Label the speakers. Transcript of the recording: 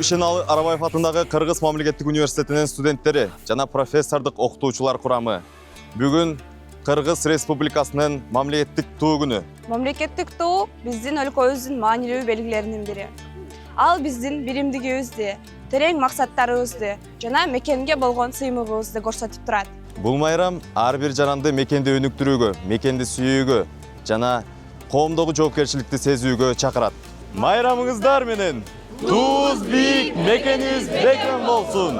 Speaker 1: Ишеналы Арабаев атындагы Кыргыз мамлекеттик университетинин студенттери жана профессордук окутуучулар курамы бүгүн Кыргыз Республикасынын мамлекеттик туу күнү.
Speaker 2: Мамлекеттик туу биздин өлкөбүздүн маанилүү белгилеринин бири. Ал биздин биримдигибизди, терең максаттарыбызды жана мекенге болгон сыймыгыбызды көрсөтүп турат.
Speaker 1: Бул майрам ар бир жаранды мекенди өнүктүрүүгө, мекенди сүйүүгө жана коомдогу жоопкерчиликти сезүүгө чакырат. Майрамыңыздар менен туубуз бийик, мекенибиз бекем болсун.